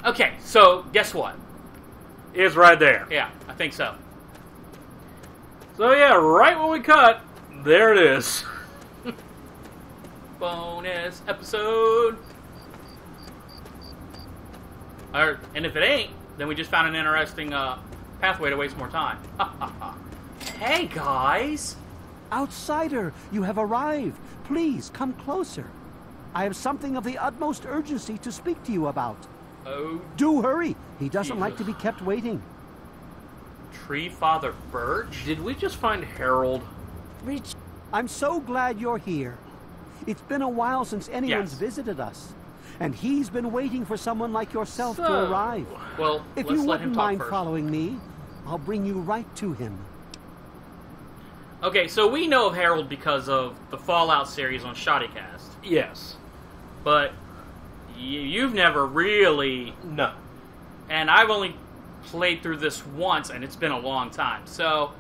Okay, so guess what? It's right there. Yeah, I think so. So yeah, right when we cut, there it is. Bonus episode. And if it ain't, then we just found an interesting pathway to waste more time. Hey, guys. Outsider, you have arrived. Please, come closer. I have something of the utmost urgency to speak to you about. Oh. Do hurry. He doesn't like to be kept waiting. Tree Father Birch? Did we just find Harold? I'm so glad you're here. It's been a while since anyone's Yes. visited us. And he's been waiting for someone like yourself to arrive. Well, If let's you let him wouldn't talk mind first. following me, I'll bring you right to him. Okay, so we know of Harold because of the Fallout series on Shoddycast. Yes. But you've never really... No. And I've only played through this once, and it's been a long time. So,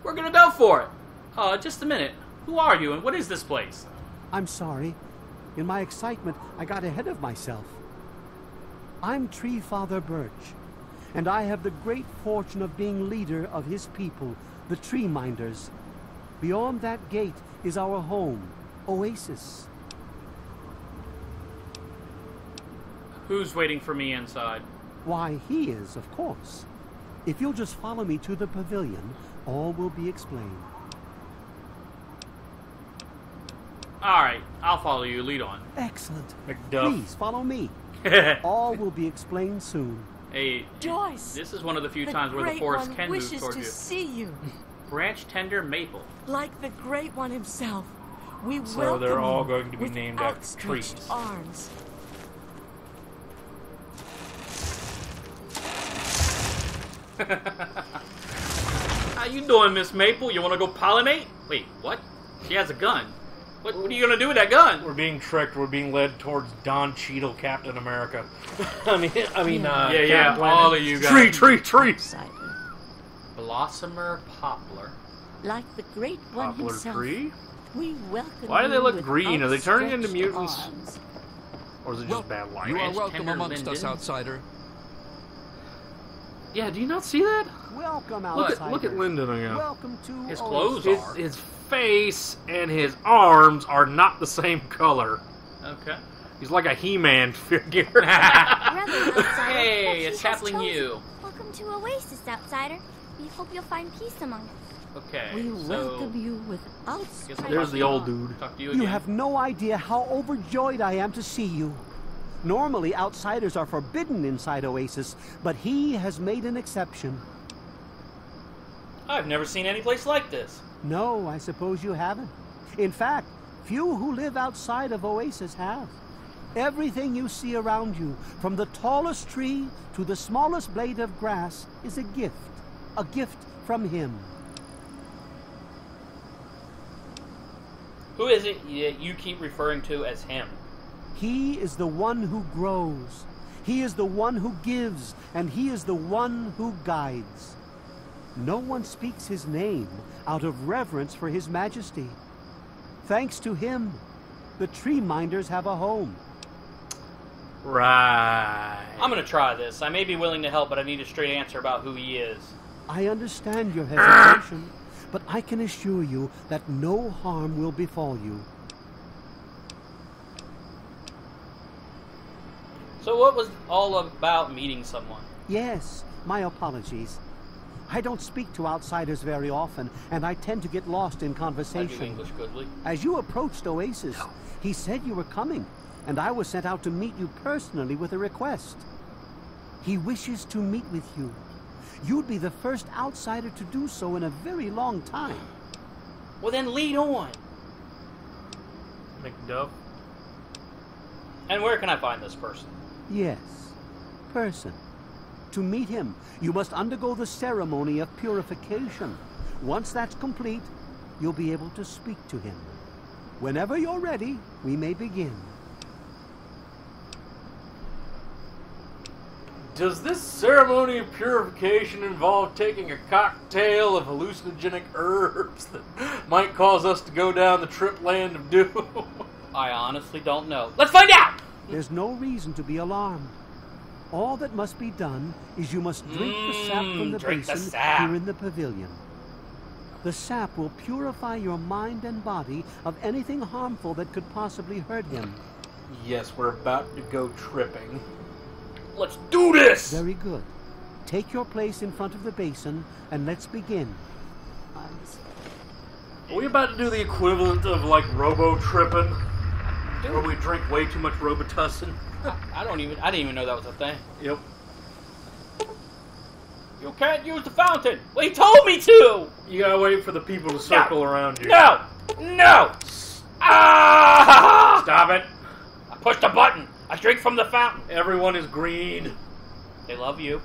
we're gonna go for it. Just a minute. Who are you, and what is this place? I'm sorry. In my excitement, I got ahead of myself. I'm Tree Father Birch, and I have the great fortune of being leader of his people, the Tree Minders. Beyond that gate is our home, Oasis. Who's waiting for me inside? Why, he is, of course. If you'll just follow me to the pavilion, all will be explained. Alright, I'll follow you. Lead on. Excellent. McDuff. Please, follow me. All will be explained soon. Hey, Joyce! this is one of the few times where the Great forest One can move wishes toward to you. see you. Branch Tender Maple. Like the Great One himself, we So welcome they're all you going to be with named after outstretched trees. arms. How you doing, Miss Maple? You want to go pollinate? Wait, what? She has a gun. What are you going to do with that gun? We're being tricked. We're being led towards Don Cheadle, Captain America. I mean, Yeah, all of you guys. Tree. Outsider. Blossomer Poplar. Like the Great One Poplar himself, tree? we welcome Why do they you look with green? Are they turning into outstretched mutants? arms. Or is it just bad light? You are Branch welcome Tender amongst us, Linden. outsider. Yeah, do you not see that? Welcome, Look outsider. look at Lyndon again. Welcome to His Oasis. clothes His, are. his face and his arms are not the same color. Okay. He's like a He-Man figure. Brother, outsider. Hey, that it's he has Chaplain chosen. you. Welcome to Oasis, outsider. We hope you'll find peace among us. Okay, We so... welcome you with guess I'll outstretched There's the old arms. dude. Talk to you You again. have no idea how overjoyed I am to see you. Normally, outsiders are forbidden inside Oasis, but he has made an exception. I've never seen any place like this. No, I suppose you haven't. In fact, few who live outside of Oasis have. Everything you see around you, from the tallest tree to the smallest blade of grass, is a gift from him. Who is it you keep referring to as him? He is the one who grows. He is the one who gives, and he is the one who guides. No one speaks his name out of reverence for his majesty. Thanks to him, the Tree Minders have a home. Right. I'm gonna try this. I may be willing to help, but I need a straight answer about who he is. I understand your hesitation, but I can assure you that no harm will befall you. So what was all about meeting someone? Yes, my apologies. I don't speak to outsiders very often, and I tend to get lost in I do conversation. English goodly. As you approached Oasis, he said you were coming, and I was sent out to meet you personally with a request. He wishes to meet with you. You'd be the first outsider to do so in a very long time. Well then lead on. McDuff. And where can I find this person? Yes, person. To meet him, you must undergo the ceremony of purification. Once that's complete, you'll be able to speak to him. Whenever you're ready, we may begin. Does this ceremony of purification involve taking a cocktail of hallucinogenic herbs that might cause us to go down the trip land of doom? I honestly don't know. Let's find out! There's no reason to be alarmed. All that must be done is you must drink the sap from the drink the basin sap. here in the pavilion. The sap will purify your mind and body of anything harmful that could possibly hurt him. Yes, we're about to go tripping. Let's do this! Very good. Take your place in front of the basin, and let's begin. Are we about to do the equivalent of, like, robo-tripping? Where we drink way too much Robitussin? I didn't even know that was a thing. Yep. You can't use the fountain! Well, he told me to! You gotta wait for the people to circle around you. No! No! Ah! Stop it! I pushed a button. I drink from the fountain. Everyone is green. They love you.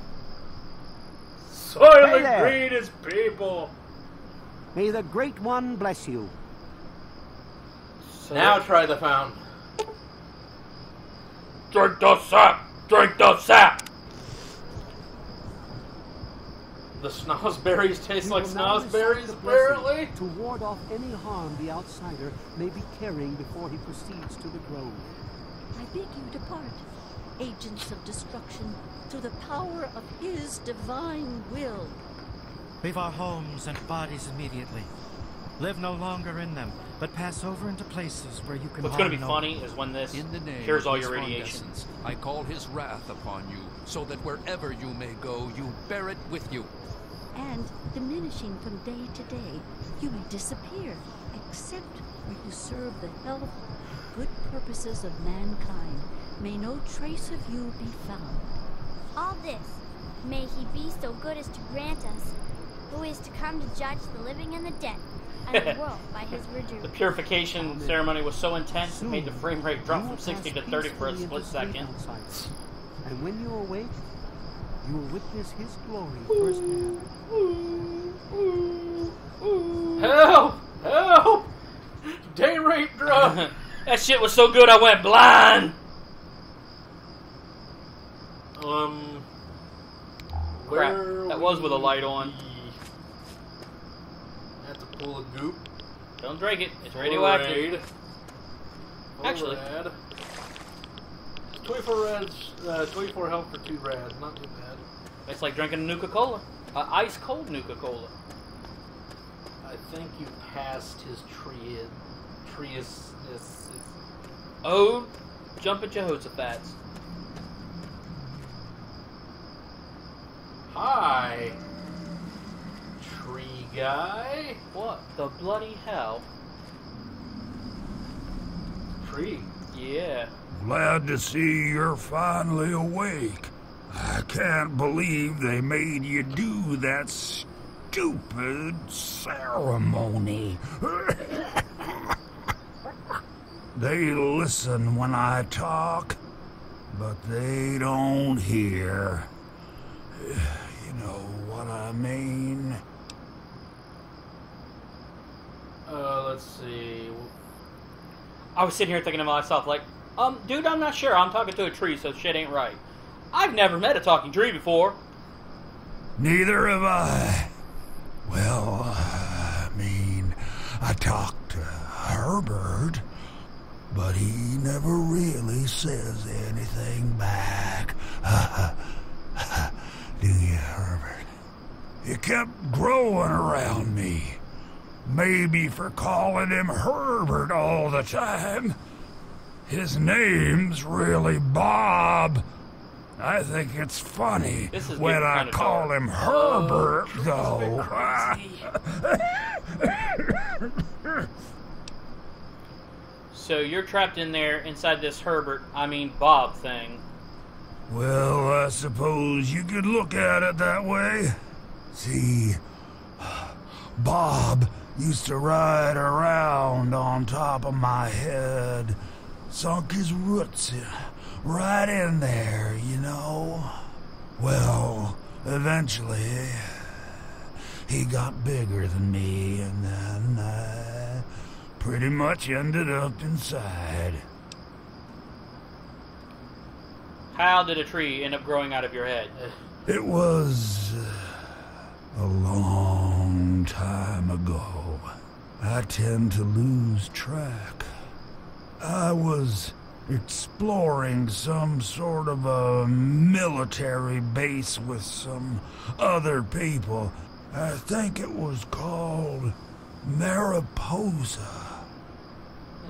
Soylent Hey there. Green is people. May the Great One bless you. So Now try the fountain. drink the sap! Drink the sap! The snozberries taste like You will now recite snozberries, the apparently. blessing to ward off any harm the outsider may be carrying before he proceeds to the grove. I bid you depart, agents of destruction, through the power of his divine will. Leave our homes and bodies immediately. Live no longer in them, but pass over into places where you can What's harm going to be no funny one. is when this In the name cures all of your his radiation. essence, I call his wrath upon you, so that wherever you may go, you bear it with you. And, diminishing from day to day, you may disappear, except where you serve the health, good purposes of mankind. May no trace of you be found. All this, may he be so good as to grant us, who is to come to judge the living and the dead, and the world by his The verdure. purification ceremony was so intense it made the frame rate drop You from will 60 to pass 30 for a peacefully split into great second. outsiders. And when you awake, you will witness his glory firsthand. Help! Help! Day rate drop. That shit was so good I went blind! Crap, Where that was with a light on. we- That's a pool of goop. Don't drink it, it's radioactive. Raid. Actually. Rad. 24 rads, 24 health for 2 rads. Not too bad. It's like drinking a Nuka-Cola. Ice cold Nuka-Cola. I think you passed his treeus. Oh, jumping Jehoshaphat's. Hi, tree guy. What the bloody hell? Tree. Yeah. Glad to see you're finally awake. I can't believe they made you do that stupid ceremony. They listen when I talk, but they don't hear. You know what I mean? Let's see. I was sitting here thinking to myself, like, dude, I'm not sure. I'm talking to a tree, so shit ain't right. I've never met a talking tree before. Neither have I. Well, I mean, I talked to Herbert, but he never really says anything back. Do you, Herbert? He kept growing around me. Maybe for calling him Herbert all the time. His name's really Bob. I think it's funny This is when getting I kinda call dark. him Herbert, though. So you're trapped in there inside this Bob thing. Well, I suppose you could look at it that way. See, Bob used to ride around on top of my head, sunk his roots right in there, you know. Well, eventually, he got bigger than me, and then I pretty much ended up inside. How did a tree end up growing out of your head? It was a long time ago. I tend to lose track. I was exploring some sort of a military base with some other people. I think it was called Mariposa.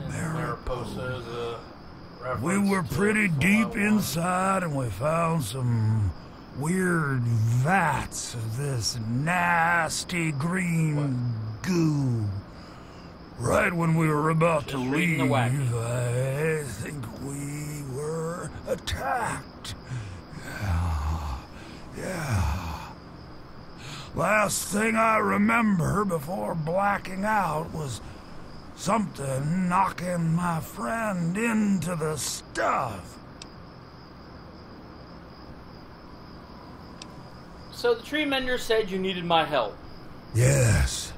Mariposa is a reference. We were pretty deep inside and we found some weird vats of this nasty green goo. Right when we were about to leave, I think we were attacked. Yeah. Last thing I remember before blacking out was something knocking my friend into the stuff. So the tree mender said you needed my help. Yes,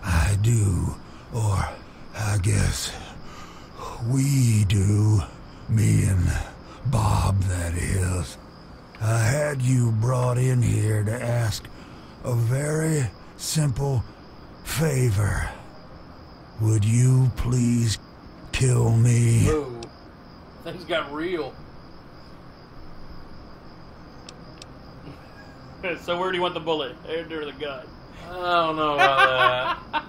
I do. Or, I guess, we do. Me and Bob, that is. I had you brought in here to ask a very simple favor. Would you please kill me? Whoa. Things got real. So where do you want the bullet? Head or the gun? I don't know about that.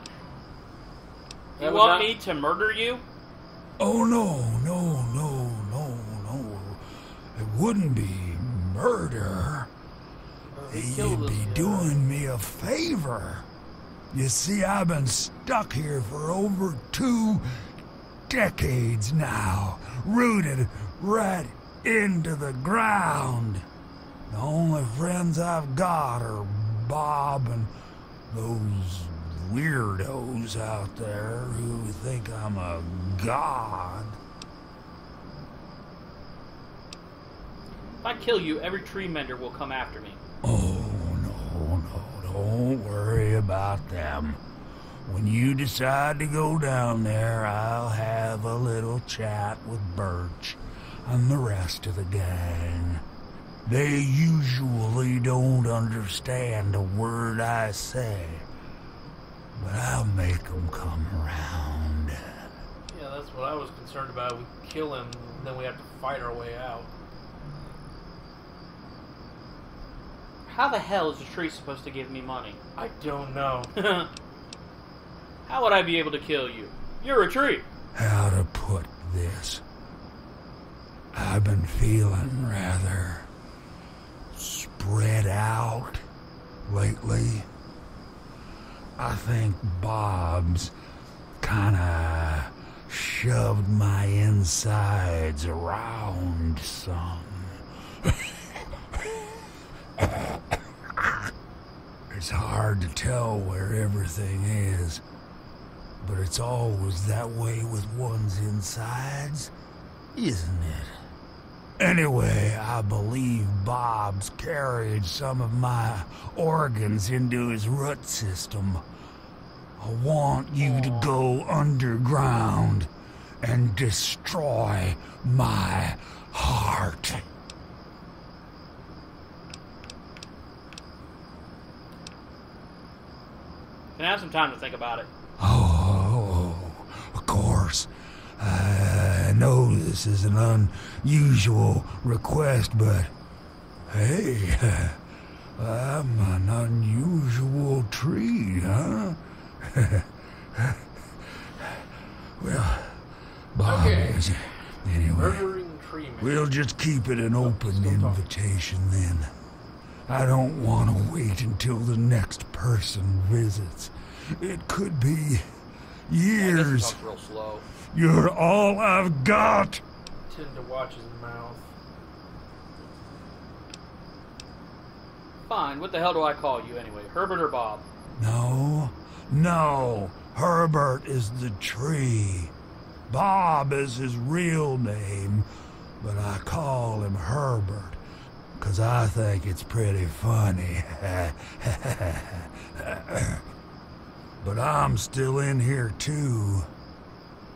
You want me to murder you? Oh, no. It wouldn't be murder. You'd be doing me a favor. You see, I've been stuck here for over 2 decades now, rooted right into the ground. The only friends I've got are Bob and those weirdos out there who think I'm a god. If I kill you, every tree mender will come after me. Oh, no, don't worry about them. When you decide to go down there, I'll have a little chat with Birch and the rest of the gang. They usually don't understand a word I say, but I'll make them come around. Yeah, that's what I was concerned about. We kill him, and then we have to fight our way out. How the hell is a tree supposed to give me money? I don't know. How would I be able to kill you? You're a tree. How to put this? I've been feeling rather spread out lately. I think Bob's kinda shoved my insides around some. It's hard to tell where everything is, but it's always that way with one's insides, isn't it? Anyway, I believe Bob's carried some of my organs into his root system. I want you to go underground and destroy my heart. Can I have some time to think about it? Oh, of course. I know this is an unusual request, but hey, I'm an unusual tree, huh? Well, Bob is. Anyway, Murdering tree man. we'll just keep it an open invitation then. I don't want to wait until the next person visits. It could be years. Talk real slow. You're all I've got. Tend to watch his mouth. Fine. What the hell do I call you anyway? Herbert or Bob? No. Herbert is the tree. Bob is his real name, but I call him Herbert, 'cause I think it's pretty funny. But I'm still in here too.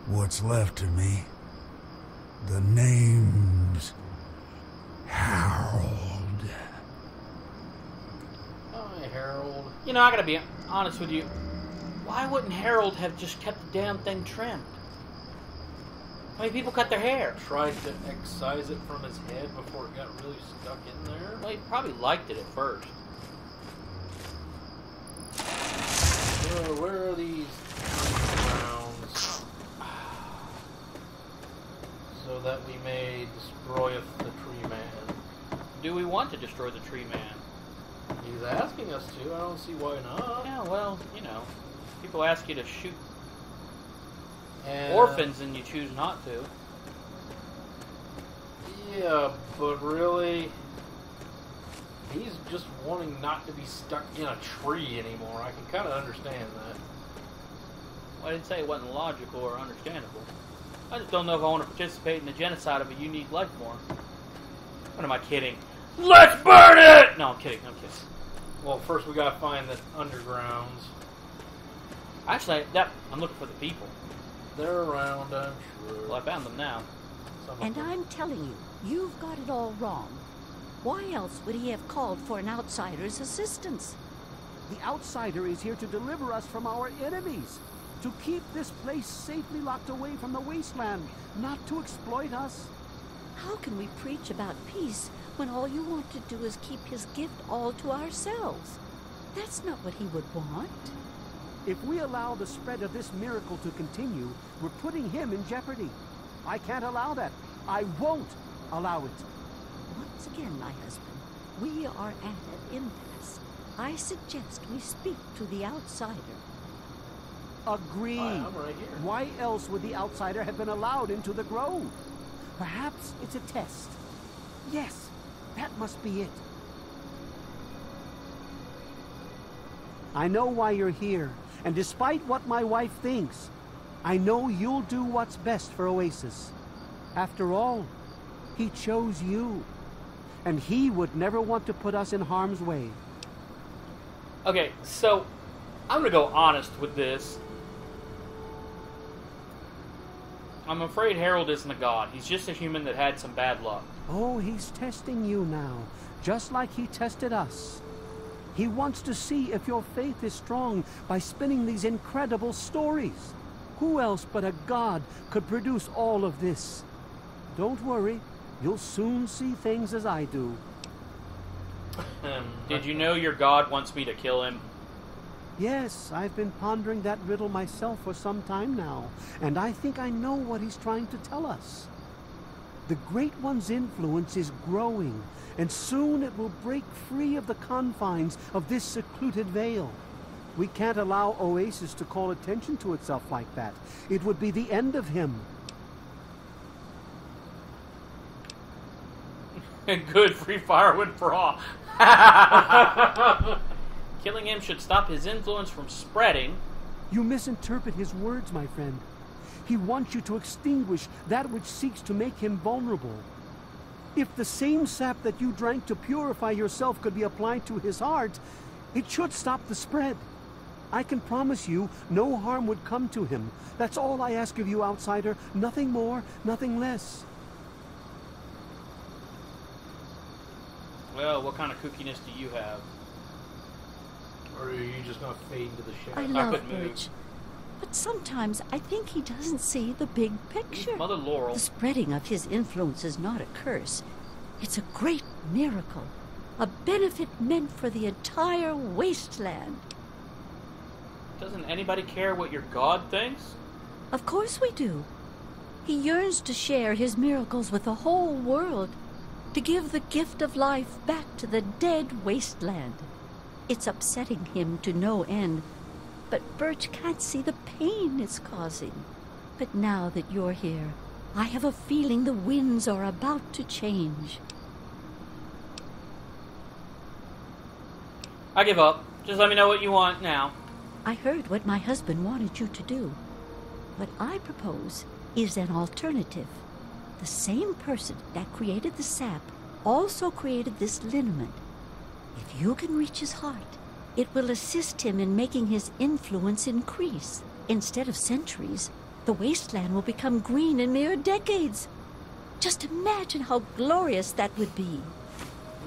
What's left of me? The name's Harold. Hi, Harold. You know, I gotta be honest with you. Why wouldn't Harold have just kept the damn thing trimmed? How many people cut their hair? Tried to excise it from his head before it got really stuck in there. Well, he probably liked it at first. Where are these rounds? So that we may destroyeth the tree man. Do we want to destroy the tree man? He's asking us to. I don't see why not. Yeah, well, you know, people ask you to shoot And, orphans and you choose not to. Yeah, but really, he's just wanting not to be stuck in a tree anymore. I can kind of understand that. Well, I didn't say it wasn't logical or understandable. I just don't know if I want to participate in the genocide of a unique life form. What am I kidding? Let's burn it! No, I'm kidding. I'm kidding. Well, first we gotta find the undergrounds. Actually, I'm looking for the people. They're around, I'm sure. Well, I found them now. And I'm telling you, you've got it all wrong. Why else would he have called for an outsider's assistance? The outsider is here to deliver us from our enemies, to keep this place safely locked away from the wasteland, not to exploit us. How can we preach about peace when all you want to do is keep his gift all to ourselves? That's not what he would want. If we allow the spread of this miracle to continue, we're putting him in jeopardy. I can't allow that. I won't allow it. Once again, my husband, we are at an impasse. I suggest we speak to the outsider. Agreed. I'm right here. Why else would the outsider have been allowed into the grove? Perhaps it's a test. Yes, that must be it. I know why you're here, and despite what my wife thinks, I know you'll do what's best for Oasis. After all, he chose you, and he would never want to put us in harm's way. Okay, so I'm going to go honest with this. I'm afraid Harold isn't a god. He's just a human that had some bad luck. Oh, he's testing you now, just like he tested us. He wants to see if your faith is strong by spinning these incredible stories. Who else but a god could produce all of this? Don't worry, you'll soon see things as I do. Did you know your god wants me to kill him? Yes, I've been pondering that riddle myself for some time now, and I think I know what he's trying to tell us. The Great One's influence is growing, and soon it will break free of the confines of this secluded vale. We can't allow Oasis to call attention to itself like that. It would be the end of him. Good, free firewood for all. Killing him should stop his influence from spreading. You misinterpret his words, my friend. He wants you to extinguish that which seeks to make him vulnerable. If the same sap that you drank to purify yourself could be applied to his heart, it should stop the spread. I can promise you no harm would come to him. That's all I ask of you, outsider. Nothing more, nothing less. Well, what kind of kookiness do you have? Or are you just going to fade into the shadow? I love couldn't move. Birch, but sometimes I think he doesn't see the big picture. Mother Laurel. The spreading of his influence is not a curse. It's a great miracle. A benefit meant for the entire wasteland. Doesn't anybody care what your god thinks? Of course we do. He yearns to share his miracles with the whole world, to give the gift of life back to the dead wasteland. It's upsetting him to no end, but Birch can't see the pain it's causing. But now that you're here, I have a feeling the winds are about to change. I give up. Just let me know what you want now. I heard what my husband wanted you to do. What I propose is an alternative. The same person that created the sap also created this liniment. If you can reach his heart, it will assist him in making his influence increase. Instead of centuries, the wasteland will become green in mere decades. Just imagine how glorious that would be.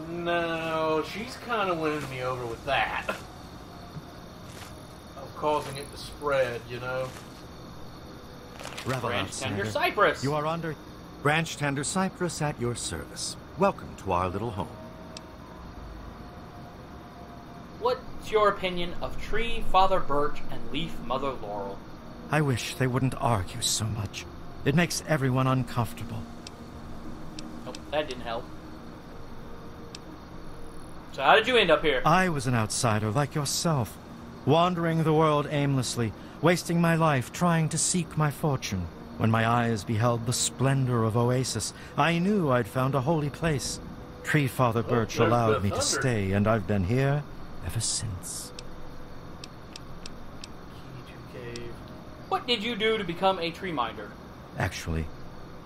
No, she's kind of winning me over with that. Of causing it to spread, you know? Revel, Branch outsider. Tender Cypress. You are under Branch Tender Cypress at your service. Welcome to our little home. What's your opinion of Tree Father Birch and Leaf Mother Laurel? I wish they wouldn't argue so much. It makes everyone uncomfortable. Nope, that didn't help. So how did you end up here? I was an outsider like yourself, wandering the world aimlessly, wasting my life trying to seek my fortune. When my eyes beheld the splendor of Oasis, I knew I'd found a holy place. Tree Father Birch there's allowed the me to thunder. stay, and I've been here ever since. Key to cave. What did you do to become a tree minder? Actually,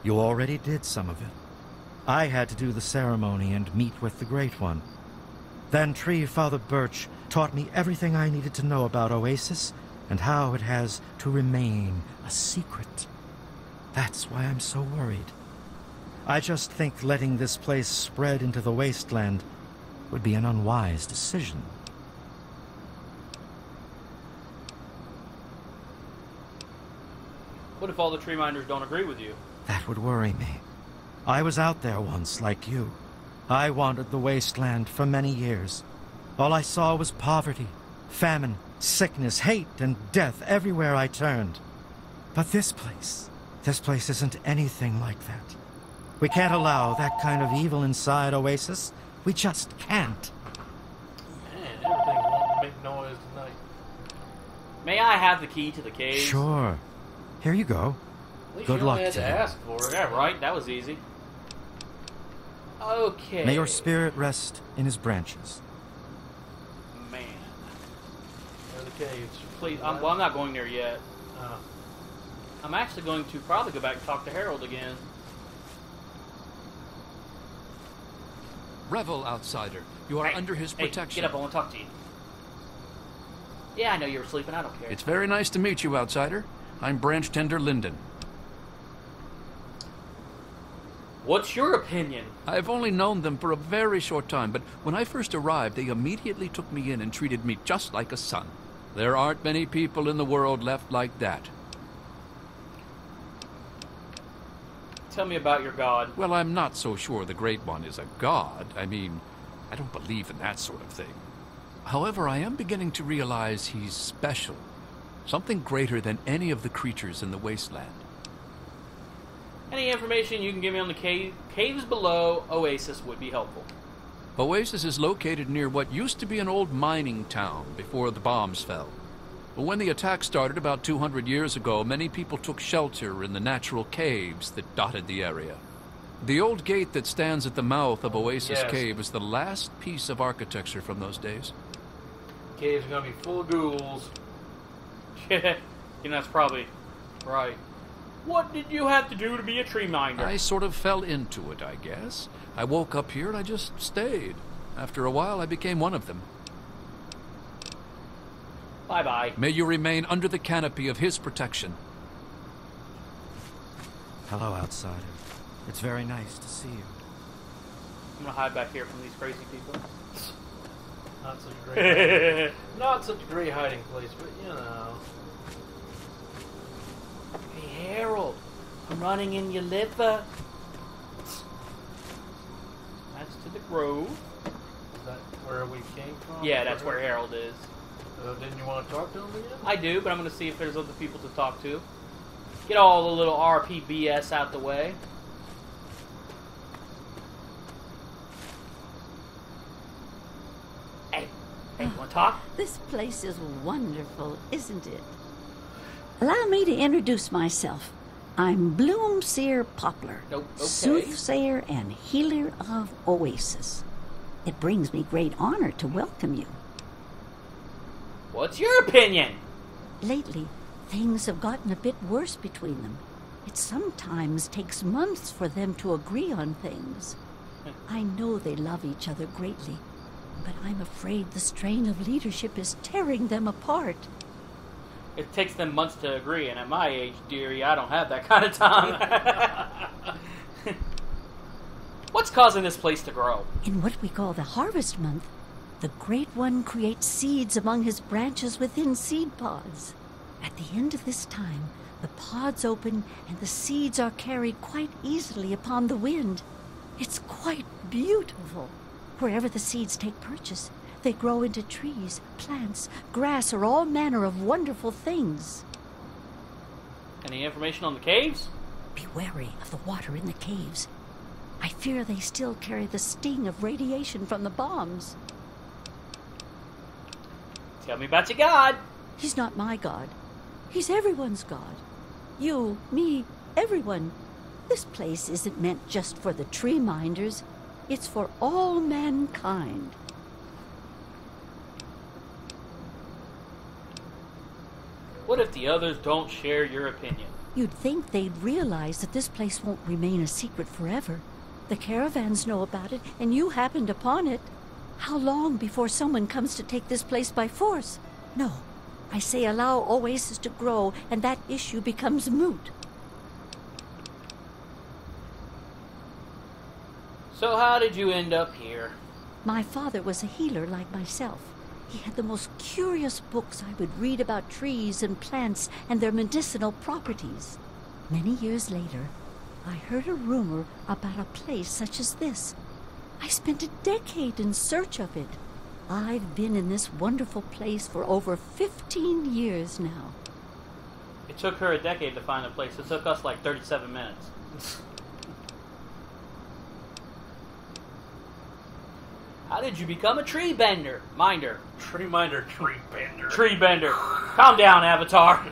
you already did some of it. I had to do the ceremony and meet with the Great One. Then Tree Father Birch taught me everything I needed to know about Oasis and how it has to remain a secret. That's why I'm so worried. I just think letting this place spread into the wasteland would be an unwise decision. What if all the tree minders don't agree with you? That would worry me. I was out there once, like you. I wandered the wasteland for many years. All I saw was poverty, famine, sickness, hate, and death everywhere I turned. But this place isn't anything like that. We can't allow that kind of evil inside Oasis. We just can't. Man, everything won't make noise tonight. May I have the key to the cave? Sure. Here you go. At least Good you luck only had to to you. ask for it. Yeah, right. That was easy. Okay. May your spirit rest in his branches. Man. Where are the caves? Please, I'm not going there yet. Oh. I'm actually going to probably go back and talk to Harold again. Revel, outsider. You are Hey, under his hey, protection. get up, I want to talk to you. Yeah, I know you were sleeping, I don't care. It's very nice to meet you, outsider. I'm Branch Tender Linden. What's your opinion? I've only known them for a very short time, but when I first arrived, they immediately took me in and treated me just like a son. There aren't many people in the world left like that. Tell me about your god. Well, I'm not so sure the Great One is a god. I mean, I don't believe in that sort of thing. However, I am beginning to realize he's special. Something greater than any of the creatures in the wasteland. Any information you can give me on the caves below Oasis would be helpful. Oasis is located near what used to be an old mining town before the bombs fell. But when the attack started about 200 years ago, many people took shelter in the natural caves that dotted the area. The old gate that stands at the mouth of Oasis Yes. Cave is the last piece of architecture from those days. Caves are gonna be full of ghouls. Yeah, that's probably right. What did you have to do to be a tree minder? I sort of fell into it, I guess. I woke up here and I just stayed. After a while, I became one of them. Bye-bye. May you remain under the canopy of his protection. Hello, outsider. It's very nice to see you. I'm gonna hide back here from these crazy people. Not such a great not such a great hiding place, but you know. Hey, Harold. I'm running in your liver. That's to the grove. Is that where we came from? Yeah, that's where Harold is. Didn't you want to talk to him again? I do, but I'm going to see if there's other people to talk to. Get all the little RP BS out the way. Hey, you want to talk? This place is wonderful, isn't it? Allow me to introduce myself. I'm Bloomseer Poplar, Nope, okay. soothsayer and healer of Oasis. It brings me great honor to welcome you. What's your opinion? Lately, things have gotten a bit worse between them. It sometimes takes months for them to agree on things. I know they love each other greatly, but I'm afraid the strain of leadership is tearing them apart. It takes them months to agree, and at my age, dearie, I don't have that kind of time. What's causing this place to grow? In what we call the harvest month, the Great One creates seeds among his branches within seed pods. At the end of this time, The pods open and the seeds are carried quite easily upon the wind. It's quite beautiful. Wherever the seeds take purchase, they grow into trees, plants, grass, or all manner of wonderful things. Any information on the caves? Be wary of the water in the caves. I fear they still carry the sting of radiation from the bombs. Tell me about your god. He's not my god. He's everyone's god. You, me, everyone. This place isn't meant just for the tree minders. It's for all mankind. What if the others don't share your opinion? You'd think they'd realize that this place won't remain a secret forever. The caravans know about it, and you happened upon it. How long before someone comes to take this place by force? No, I say allow Oasis to grow, and that issue becomes moot. So how did you end up here? My father was a healer like myself. He had the most curious books I would read about trees and plants and their medicinal properties. Many years later, I heard a rumor about a place such as this. I spent a decade in search of it. I've been in this wonderful place for over 15 years now. It took her a decade to find the place. It took us like 37 minutes. How did you become a tree bender? Minder. Tree minder, tree bender. Tree bender. Calm down, Avatar.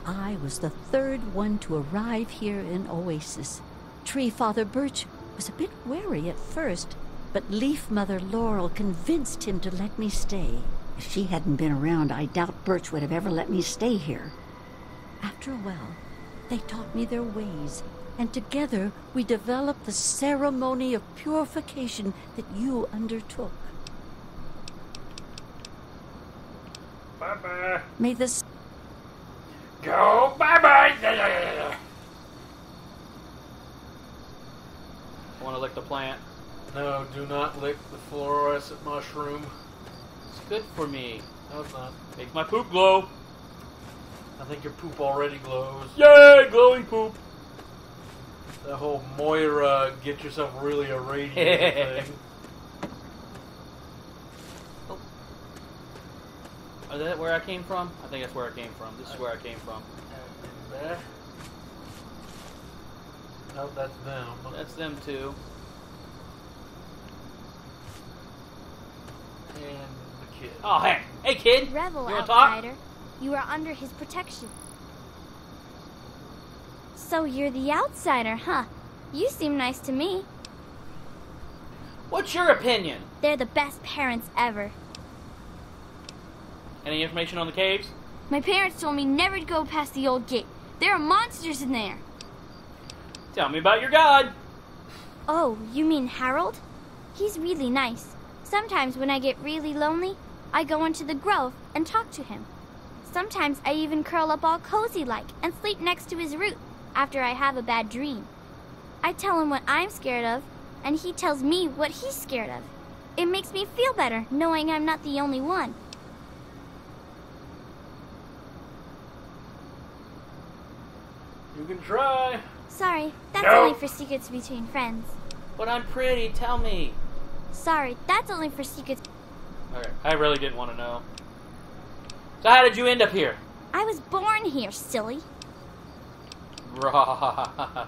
I was the third one to arrive here in Oasis. Tree Father Birch was a bit wary at first, but Leaf Mother Laurel convinced him to let me stay. If she hadn't been around, I doubt Birch would have ever let me stay here. After a while, they taught me their ways, and together we developed the ceremony of purification that you undertook. Bye-bye. May this... Go bye-bye. I want to lick the plant. No, do not lick the fluorescent mushroom. It's good for me. No, it's not. Makes my poop glow. I think your poop already glows. Yay, glowing poop. That whole Moira get yourself really irradiated thing. Oh. Is that where I came from? I think that's where I came from. This is where I came from. There. No, that's them. That's them too. And the kid. Oh, hey. Hey, kid. Rebel You wanna talk? outsider. You are under his protection. So you're the outsider, huh? You seem nice to me. What's your opinion? They're the best parents ever. Any information on the caves? My parents told me never to go past the old gate. There are monsters in there. Tell me about your god. Oh, you mean Harold? He's really nice. Sometimes when I get really lonely, I go into the grove and talk to him. Sometimes I even curl up all cozy-like and sleep next to his root after I have a bad dream. I tell him what I'm scared of, and he tells me what he's scared of. It makes me feel better knowing I'm not the only one. You can try. Sorry, that's No. only for secrets between friends. But I'm pretty. Tell me. Sorry, that's only for secrets. Okay, I really didn't want to know. So how did you end up here? I was born here, silly. Right.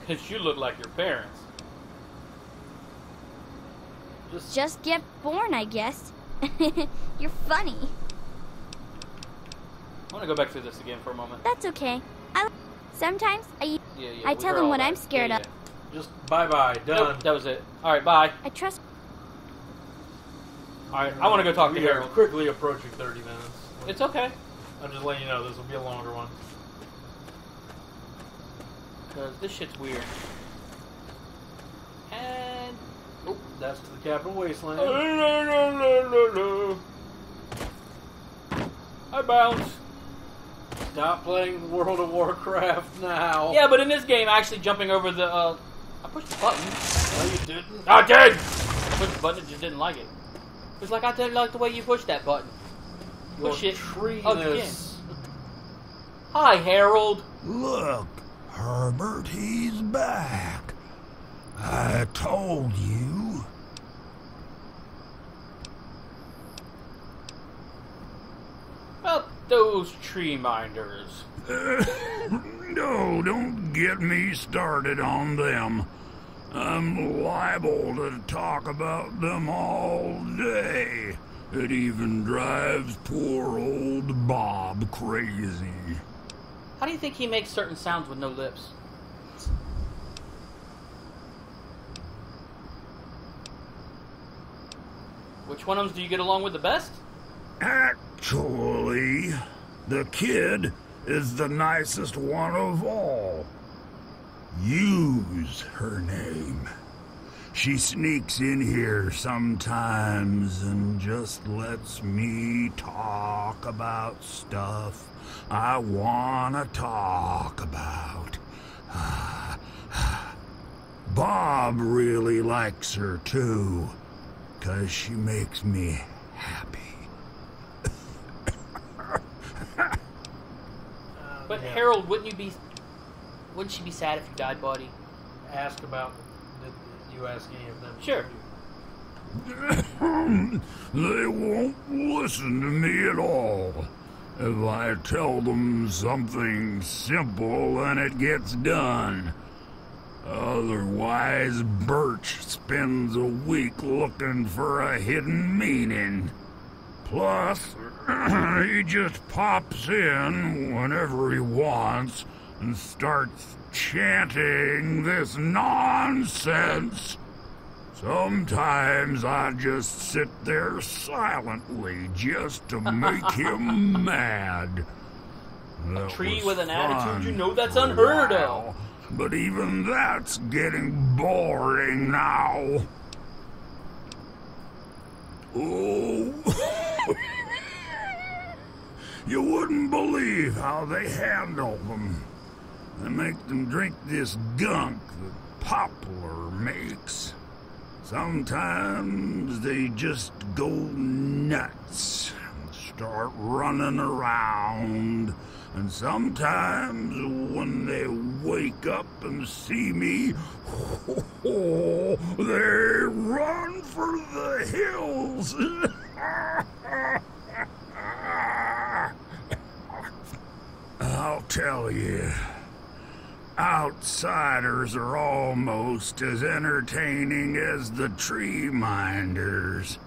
Because you look like your parents. Just get born, I guess. You're funny. I want to go back through this again for a moment. That's okay. Sometimes I Yeah, tell we're him all what right. I'm scared Yeah, of. yeah. Just bye-bye. Done. Nope, that was it. Alright, bye. I trust. Alright, I want to go talk to We are Harold. quickly approaching 30 minutes. It's okay. I'm just letting you know this will be a longer one. Because this shit's weird. And... Oh, that's to the Capital Wasteland. I bounce. Stop playing World of Warcraft now. Yeah, but in this game, actually jumping over the, I pushed the button. No, you didn't. I did! I pushed the button, it just didn't like it. It was like, I didn't like the way you pushed that button. You're Push it treeless. again. Hi, Harold. Look, Herbert, he's back. I told you. About those tree minders. No, don't get me started on them. I'm liable to talk about them all day. It even drives poor old Bob crazy. How do you think he makes certain sounds with no lips? Which one of them do you get along with the best? Actually, the kid is the nicest one of all. Use her name. She sneaks in here sometimes and just lets me talk about stuff I wanna talk about. Bob really likes her too, 'cause she makes me happy. But Harold, wouldn't she be sad if you died, buddy? Ask about. Did you ask any of them? Sure. They won't listen to me at all. If I tell them something simple, then it gets done. Otherwise, Birch spends a week looking for a hidden meaning. Plus, he just pops in whenever he wants and starts chanting this nonsense. Sometimes I just sit there silently just to make him mad. A tree with an attitude, you know that's unheard of. But even that's getting boring now. Oh, you wouldn't believe how they handle them. They make them drink this gunk that Poplar makes. Sometimes they just go nuts and start running around. And sometimes when they wake up and see me, they run for the hills. I'll tell you, outsiders are almost as entertaining as the tree minders.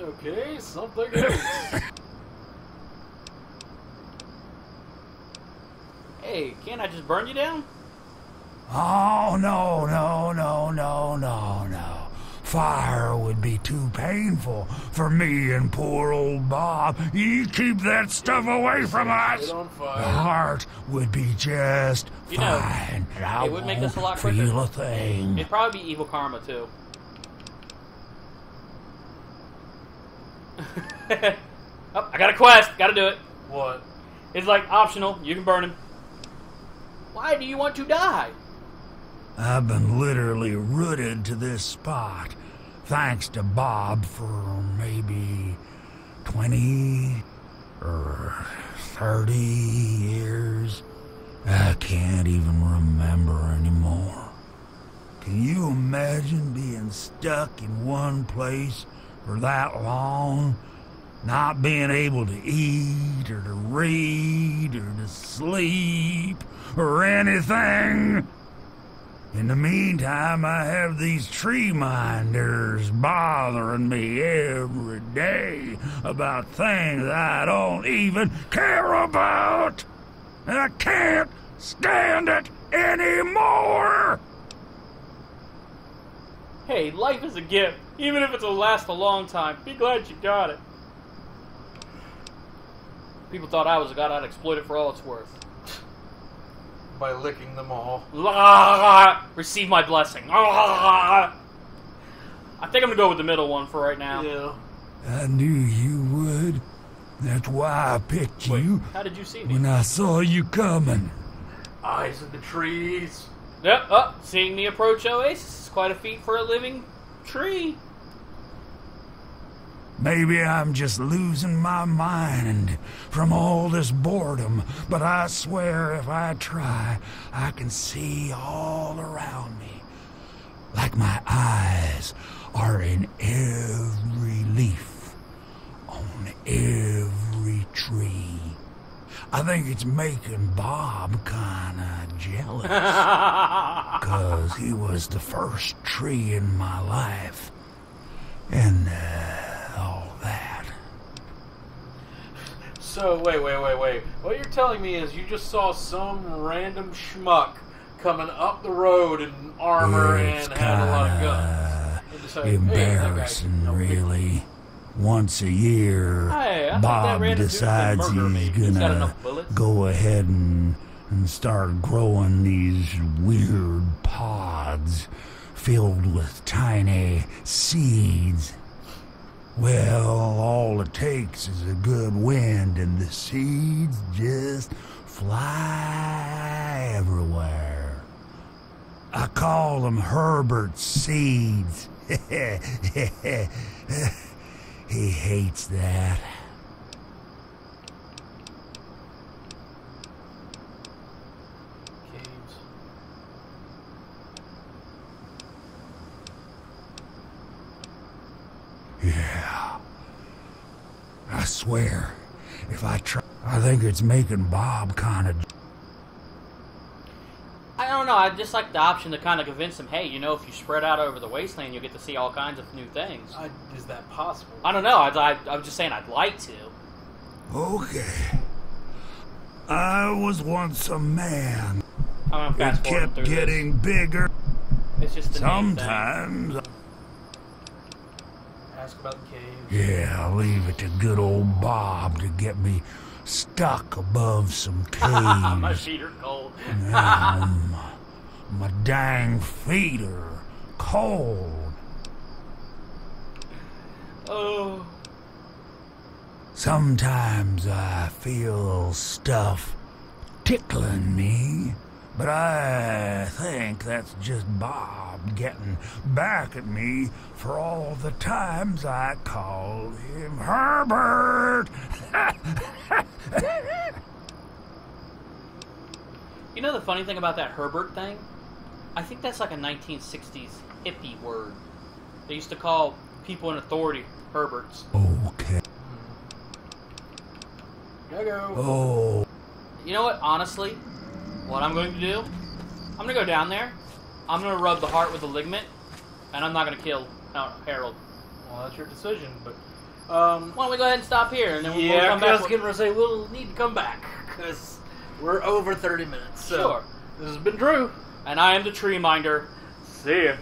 Okay, something else. Hey, can't I just burn you down? Oh, no. Fire would be too painful for me and poor old Bob. You keep that stuff away from us. Get on fire. The heart would be just You know, fine. And I it would make won't this a lot feel quicker. a thing. It'd probably be evil karma, too. Oh, I got a quest. Gotta do it. What? It's like optional. You can burn him. Why do you want to die? I've been literally rooted to this spot, thanks to Bob, for maybe 20 or 30 years. I can't even remember anymore. Can you imagine being stuck in one place for that long? Not being able to eat, or to read, or to sleep, or anything? In the meantime, I have these tree minders bothering me every day about things I don't even care about. And I can't stand it anymore. Hey, life is a gift. Even if it'll last a long time. Be glad you got it. People thought I was a god. I'd exploit it for all it's worth. By licking them all. Receive my blessing. I think I'm gonna go with the middle one for right now. Yeah. I knew you would. That's why I picked you How did you see me? when I saw you coming. Eyes of the trees. Yep, seeing me approach Oasis is quite a feat for a living tree. Maybe I'm just losing my mind from all this boredom, but I swear if I try, I can see all around me. Like my eyes are in every leaf, on every tree. I think it's making Bob kinda jealous, 'cause he was the first tree in my life, and all that. So, wait. What you're telling me is you just saw some random schmuck coming up the road in armor It's and had a lot of guns. kinda And decided, hey, that guy embarrassing, can help me. really. Once a year, Hey, I thought that Bob random dude decides could murder me. he's He's got gonna enough bullets. go ahead and start growing these weird pods filled with tiny seeds. Well, all it takes is a good wind and the seeds just fly everywhere. I call them Herbert's seeds. He hates that. Caves. Yeah. I swear, if I try, I think it's making Bob kind of. I don't know. I just like the option to kind of convince him, hey, you know, if you spread out over the wasteland, you'll get to see all kinds of new things. Is that possible? I don't know. I was just saying I'd like to. Okay. I was once a man. I'm gonna fast It forward kept through getting bigger. this. It's just the name thing. Sometimes. Ask about the caves. Yeah, I'll leave it to good old Bob to get me stuck above some My caves. feet are cold. My dang feet are cold. Oh. Sometimes I feel stuff tickling me, but I think that's just Bob getting back at me for all the times I called him Herbert. You know the funny thing about that Herbert thing? I think that's like a 1960s hippie word. They used to call people in authority Herberts. Okay. Gotta go. Oh. You know what? Honestly, what I'm going to do, I'm going to go down there, I'm going to rub the heart with the ligament, and I'm not going to kill Harold. Well, that's your decision, but Why don't we go ahead and stop here, and then we'll yeah, come I back. was getting ready to say we'll need to come back because we're over 30 minutes. So Sure. this has been Drew. And I am the tree minder. See ya.